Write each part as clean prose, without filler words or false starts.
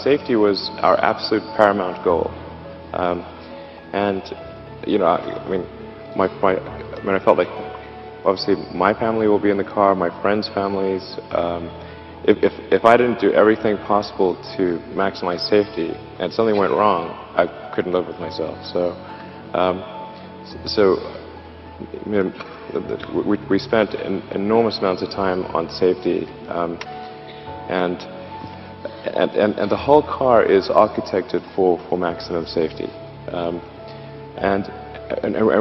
safety was our absolute paramount goal. And, you know, I mean, I felt like, obviously, my family will be in the car, my friends' families. If I didn't do everything possible to maximize safety and something went wrong, I couldn't live with myself. You know, we spent enormous amounts of time on safety, and the whole car is architected for maximum safety. And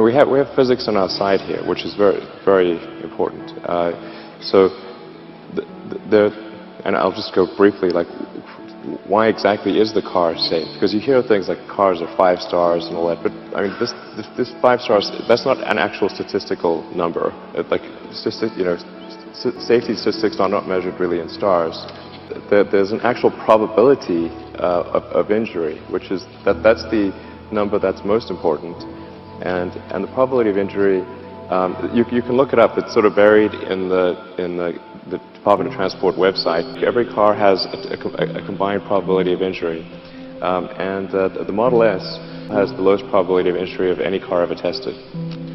we have physics on our side here, which is very important. And I'll just go briefly, like, why exactly is the car safe? Because you hear things like cars are 5 stars and all that, but I mean, this 5 stars, that's not an actual statistical number. You know, safety statistics are not measured really in stars. There's an actual probability of injury, which is that's the number that's most important. And the probability of injury, you can look it up. It's sort of buried in the Department of Transport website. Every car has a combined probability of injury, and the Model S has the lowest probability of injury of any car ever tested,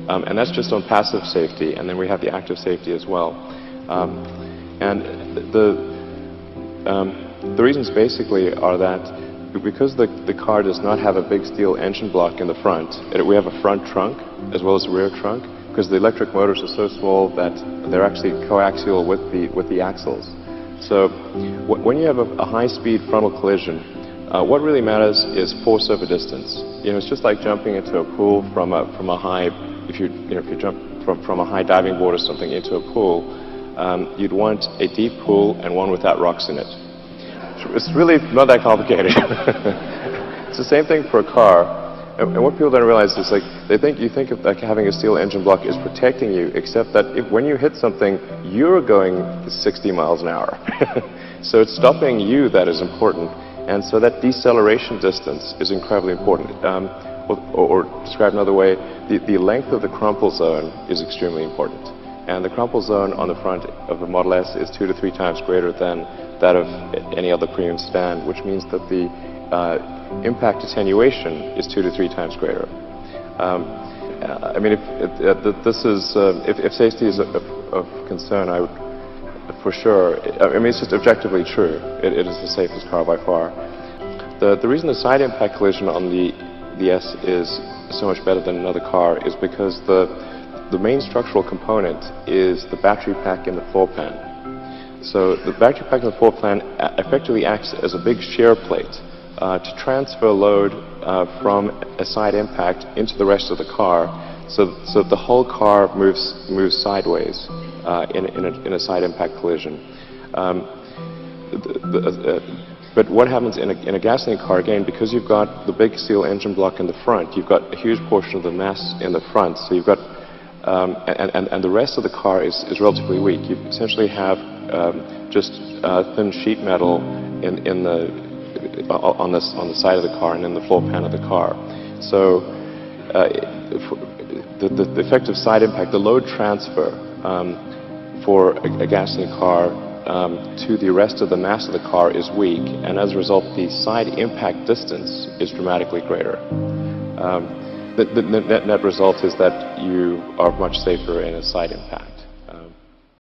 and that's just on passive safety. And then we have the active safety as well. And the reasons basically are that because the car does not have a big steel engine block in the front, we have a front trunk as well as a rear trunk, because the electric motors are so small that they're actually coaxial with the axles. So when you have a high-speed frontal collision, what really matters is force over distance. You know, it's just like jumping into a pool from a high. If you jump from a high diving board or something into a pool, you'd want a deep pool and one without rocks in it. It's really not that complicated. It's the same thing for a car. And what people don't realize is, like, you think of like having a steel engine block is protecting you, except that when you hit something, you're going 60 miles an hour. So it's stopping you that is important. And so that deceleration distance is incredibly important. Or described another way, the length of the crumple zone is extremely important. And the crumple zone on the front of the Model S is 2 to 3 times greater than that of any other premium sedan, which means that the impact attenuation is 2 to 3 times greater. I mean, if safety is of concern, I would, for sure, I mean, it's just objectively true. It is the safest car by far. The reason the side impact collision on the S is so much better than another car is because the main structural component is the battery pack in the floor pan. So the battery pack in the floor pan effectively acts as a big shear plate to transfer load from a side impact into the rest of the car, so the whole car moves sideways in a side impact collision. But what happens in a gasoline car, again, because you've got the big steel engine block in the front, you've got a huge portion of the mass in the front, so you've got and the rest of the car is relatively weak. You essentially have just thin sheet metal on the side of the car and in the floor pan of the car. So the effective side impact, the load transfer for a gasoline car to the rest of the mass of the car is weak, and as a result, the side impact distance is dramatically greater. The net result is that you are much safer in a side impact.